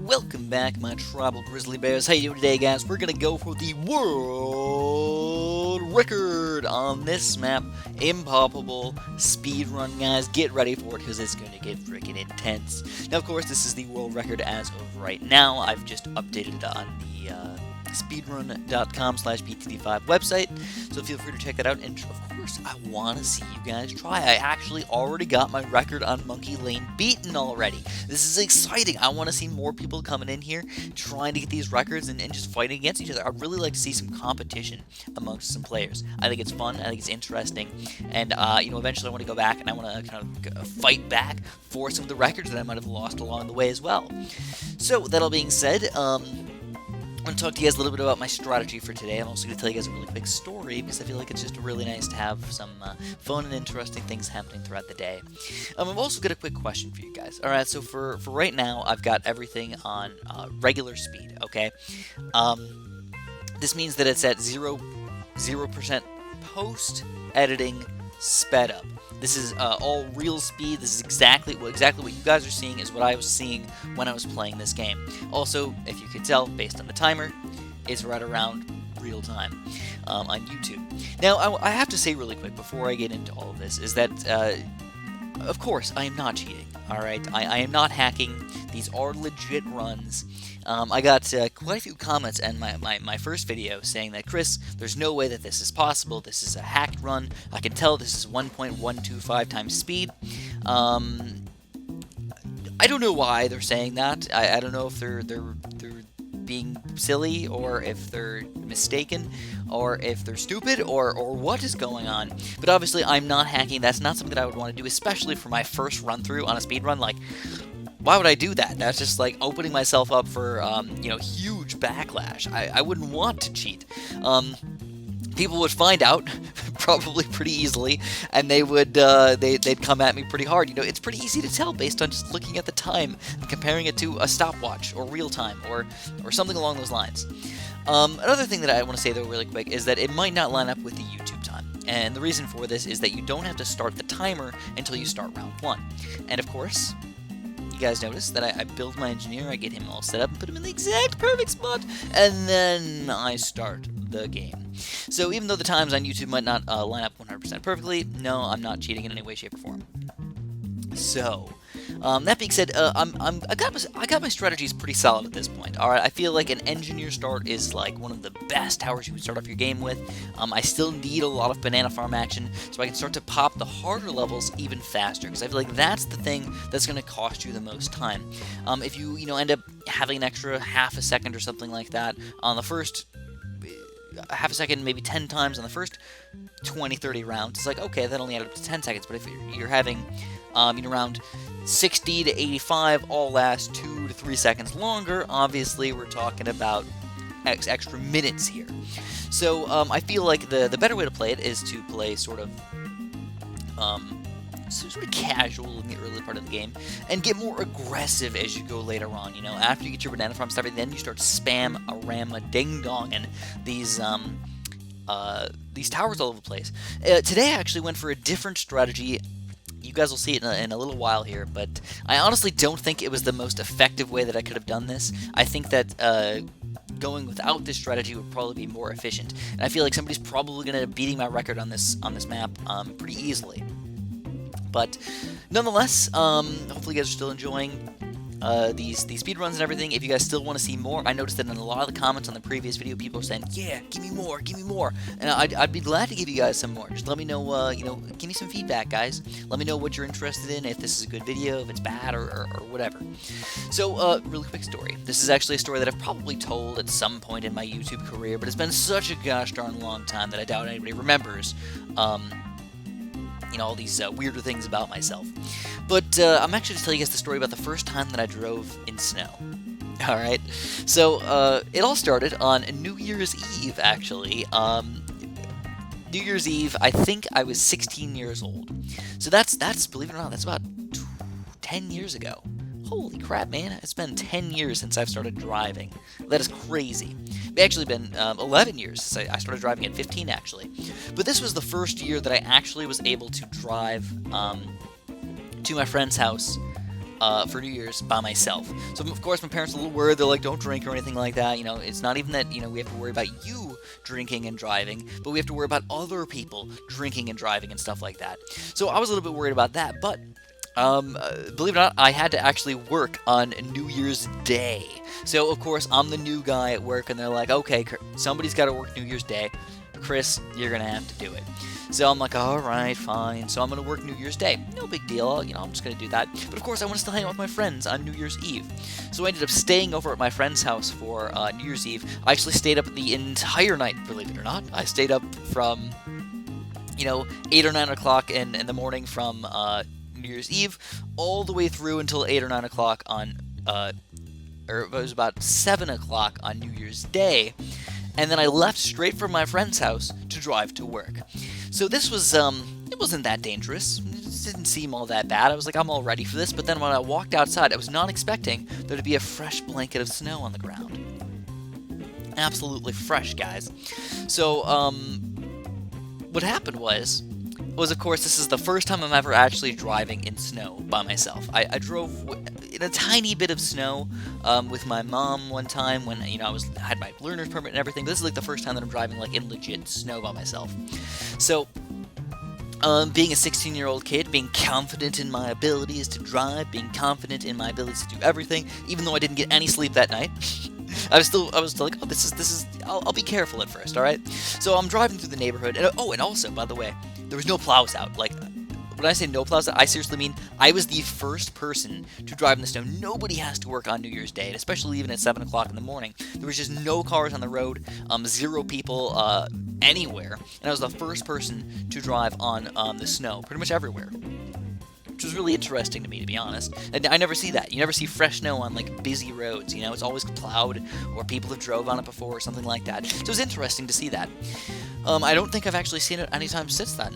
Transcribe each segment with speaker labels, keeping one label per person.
Speaker 1: welcome back, my tribal grizzly bears. How you doing today, guys? We're gonna go for the world record on this map, Impoppable speedrun, guys. Get ready for it, because it's gonna get freaking intense. Now, of course, this is the world record as of right now. I've just updated it on the speedrun.com/btd5 website, so feel free to check that out. And of course, I want to see you guys try. I actually already got my record on Monkey Lane beaten already. This is exciting. I want to see more people coming in here trying to get these records and just fighting against each other. I'd really like to see some competition amongst some players. I think it's fun. I think it's interesting, and eventually I want to go back and I want to kind of fight back for some of the records that I might have lost along the way as well. So that all being said, I'm going to talk to you guys a little bit about my strategy for today. I'm also going to tell you guys a really quick story, because I feel like it's just really nice to have some fun and interesting things happening throughout the day. I've also got a quick question for you guys. Alright, so for right now, I've got everything on regular speed, okay? This means that it's at 0% post-editing sped up. This is all real speed. This is exactly what you guys are seeing is what I was seeing when I was playing this game. Also, if you could tell, based on the timer, it's right around real time on YouTube. Now, I have to say really quick before I get into all of this is that, of course, I am not cheating. All right, I am not hacking. These are legit runs. I got quite a few comments in my first video saying that, Chris, there's no way that this is possible. This is a hacked run. I can tell this is 1.125 times speed. I don't know why they're saying that. I don't know if they're being silly, or if they're mistaken, or if they're stupid, or what is going on. But obviously, I'm not hacking. That's not something that I would want to do, especially for my first run-through on a speedrun. Like, why would I do that? That's just like opening myself up for, huge backlash. I wouldn't want to cheat. People would find out probably pretty easily, and they would they'd come at me pretty hard. It's pretty easy to tell based on just looking at the time and comparing it to a stopwatch or real time or something along those lines. Another thing that I want to say though really quick is that it might not line up with the YouTube time. And the reason for this is that you don't have to start the timer until you start round 1. And of course, you guys notice that I build my engineer, I get him all set up, and put him in the exact perfect spot, and then I start the game. So even though the times on YouTube might not line up 100% perfectly, no, I'm not cheating in any way, shape, or form. So, that being said, I got my strategies pretty solid at this point. All right, I feel like an engineer start is like one of the best towers you can start off your game with. I still need a lot of banana farm action, so I can start to pop the harder levels even faster, because I feel like that's the thing that's going to cost you the most time. If you end up having an extra half a second or something like that on the first half a second, maybe 10 times on the first 20-30 rounds, it's like, okay, that only added up to 10 seconds. But if you're having around 60 to 85 all last 2 to 3 seconds longer, obviously we're talking about extra minutes here. So I feel like the better way to play it is to play sort of casual in the early part of the game, and get more aggressive as you go later on. After you get your banana farm stuff, then you start spam a rama ding dong and these towers all over the place. Today I actually went for a different strategy. You guys will see it in a little while here, but I honestly don't think it was the most effective way that I could have done this. I think that going without this strategy would probably be more efficient, and I feel like somebody's probably going to end up beating my record on this map pretty easily. But nonetheless, hopefully you guys are still enjoying these speedruns and everything. If you guys still want to see more, I noticed that in a lot of the comments on the previous video, people are saying, yeah, give me more, and I'd be glad to give you guys some more. Just let me know, give me some feedback, guys. Let me know what you're interested in, if this is a good video, if it's bad, or whatever. So, really quick story. This is actually a story that I've probably told at some point in my YouTube career, but it's been such a gosh darn long time that I doubt anybody remembers. All these weirder things about myself. But I'm actually going to tell you guys the story about the first time that I drove in snow. Alright, so it all started on New Year's Eve, actually. New Year's Eve, I think I was 16 years old. So that's believe it or not, that's about 10 years ago. Holy crap, man. It's been 10 years since I've started driving. That is crazy. It's actually been 11 years since I started driving at 15, actually. But this was the first year that I actually was able to drive to my friend's house for New Year's by myself. So of course my parents are a little worried. They're like, don't drink or anything like that. You know, it's not even that, you know, we have to worry about you drinking and driving, but we have to worry about other people drinking and driving and stuff like that. So I was a little bit worried about that, but believe it or not, I had to actually work on New Year's Day. So, of course, I'm the new guy at work, and they're like, okay, somebody's got to work New Year's Day. Chris, you're going to have to do it. So I'm like, all right, fine. So I'm going to work New Year's Day. No big deal. You know, I'm just going to do that. But, of course, I want to still hang out with my friends on New Year's Eve. So I ended up staying over at my friend's house for New Year's Eve. I actually stayed up the entire night, believe it or not. I stayed up from, 8 or 9 o'clock in the morning from New Year's Eve all the way through until 8 or 9 o'clock on, or it was about 7 o'clock on New Year's Day. And then I left straight from my friend's house to drive to work. So this was, it wasn't that dangerous. It didn't seem all that bad. I was like, I'm all ready for this. But then when I walked outside, I was not expecting there to be a fresh blanket of snow on the ground. Absolutely fresh, guys. So, what happened was, of course, this is the first time I'm ever actually driving in snow by myself. I drove in a tiny bit of snow with my mom one time when, I had my learner's permit and everything. But this is like the first time that I'm driving like in legit snow by myself. So, being a 16-year-old kid, being confident in my abilities to drive, being confident in my abilities to do everything, even though I didn't get any sleep that night. I was still like, oh, this is. I'll be careful at first, all right. So I'm driving through the neighborhood, and and also, by the way, there was no plows out. Like, when I say no plows out, I seriously mean I was the first person to drive in the snow. Nobody has to work on New Year's Day, especially even at 7 o'clock in the morning. There was just no cars on the road, 0 people anywhere, and I was the first person to drive on the snow, pretty much everywhere. Which was really interesting to me, to be honest. And I never see that. You never see fresh snow on, like, busy roads, It's always plowed, or people have drove on it before, or something like that. So it was interesting to see that. I don't think I've actually seen it anytime since then,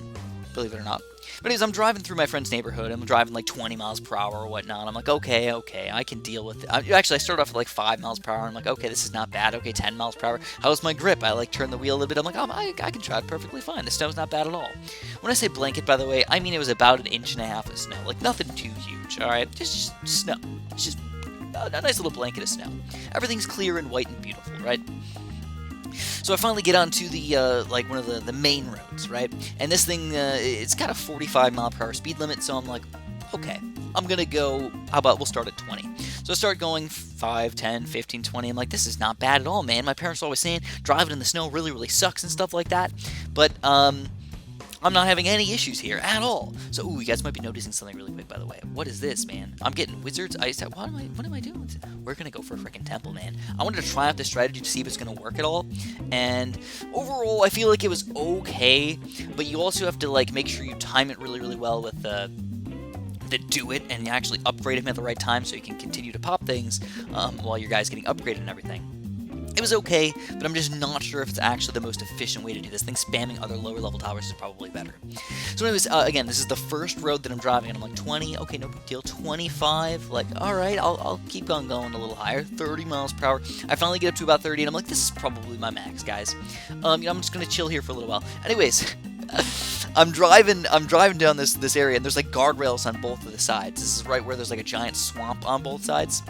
Speaker 1: believe it or not. But anyways, I'm driving through my friend's neighborhood. I'm driving like 20 miles per hour or whatnot. I'm like, okay, I can deal with it. Actually, I started off at like 5 miles per hour. I'm like, okay, this is not bad. Okay, 10 miles per hour. How's my grip? I like turn the wheel a little bit. I'm like, I can drive perfectly fine. The snow's not bad at all. When I say blanket, by the way, I mean it was about 1.5 inches of snow. Like nothing too huge, all right? Just snow. It's just a nice little blanket of snow. Everything's clear and white and beautiful, right? So I finally get onto the, one of the main roads, right? And this thing, it's got a 45 mile per hour speed limit, so I'm like, okay, I'm gonna go, how about we'll start at 20. So I start going 5, 10, 15, 20, I'm like, this is not bad at all, man. My parents are always saying driving in the snow really, really sucks and stuff like that, but, I'm not having any issues here at all. So, you guys might be noticing something really quick, by the way. What is this, man? I'm getting wizard's ice. What am I doing? We're gonna go for a freaking temple, man. I wanted to try out this strategy to see if it's gonna work at all. And overall, I feel like it was okay, but you also have to like make sure you time it really, really well with the do it and actually upgrade him at the right time so you can continue to pop things while your guy's getting upgraded and everything. It was okay, but I'm just not sure if it's actually the most efficient way to do this. I think spamming other lower level towers is probably better. So anyways, again, this is the first road that I'm driving, and I'm like, 20, okay, no big deal. 25, like, alright, I'll keep on going a little higher. 30 miles per hour. I finally get up to about 30, and I'm like, this is probably my max, guys. I'm just gonna chill here for a little while. Anyways, I'm driving down this area, and there's like guardrails on both of the sides. This is right where there's like a giant swamp on both sides.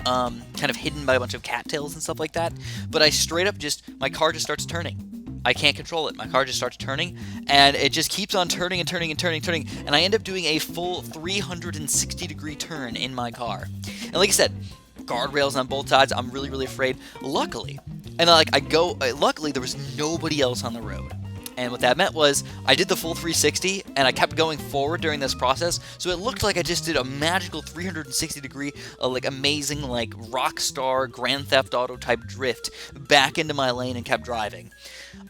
Speaker 1: Kind of hidden by a bunch of cattails and stuff like that, but I straight up my car just starts turning. I can't control it. My car just starts turning, and it just keeps on turning and turning and turning and turning, and I end up doing a full 360-degree turn in my car. And like I said, guardrails on both sides. I'm really, really afraid. Luckily, luckily there was nobody else on the road. And what that meant was I did the full 360, and I kept going forward during this process, so it looked like I just did a magical 360-degree, amazing, rock star Grand Theft Auto type drift back into my lane and kept driving.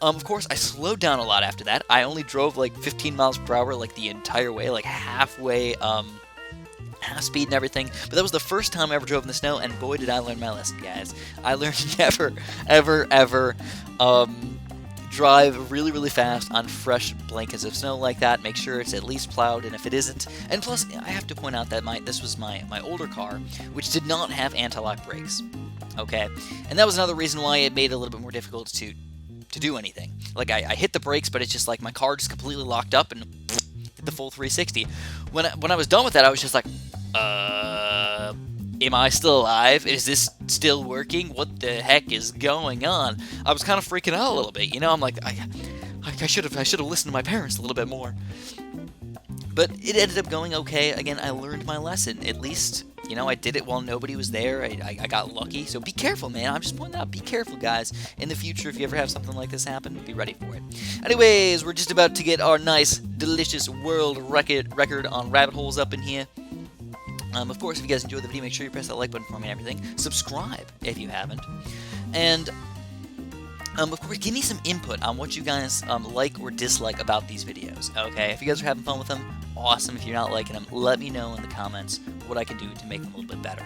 Speaker 1: Of course, I slowed down a lot after that. I only drove 15 miles per hour the entire way, halfway, half speed and everything, but that was the first time I ever drove in the snow, and boy did I learn my lesson, guys. I learned never, ever, ever, drive really, really fast on fresh blankets of snow like that. Make sure it's at least plowed, and if it isn't, and plus, I have to point out that this was my older car, which did not have anti-lock brakes, okay? And that was another reason why it made it a little bit more difficult to do anything. I hit the brakes, but it's just my car just completely locked up and did the full 360. When I was done with that, I was just like, Am I still alive? Is this still working? What the heck is going on? I was kind of freaking out a little bit, you know. I'm like, I should have listened to my parents a little bit more. But it ended up going okay. Again, I learned my lesson. At least, you know, I did it while nobody was there. I got lucky. So be careful, man. I'm just pointing out, be careful, guys. In the future, if you ever have something like this happen, be ready for it. Anyways, we're just about to get our nice, delicious world record on rabbit holes up in here. Of course, if you guys enjoyed the video, make sure you press that like button for me and everything. Subscribe if you haven't. And of course, give me some input on what you guys like or dislike about these videos, okay? If you guys are having fun with them, awesome. If you're not liking them, let me know in the comments what I can do to make them a little bit better.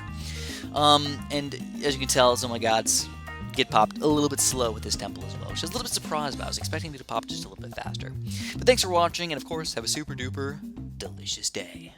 Speaker 1: And as you can tell, oh my gods get popped a little bit slow with this temple as well, which I was a little bit surprised about. I was expecting me to pop just a little bit faster. But thanks for watching, and of course, have a super duper delicious day.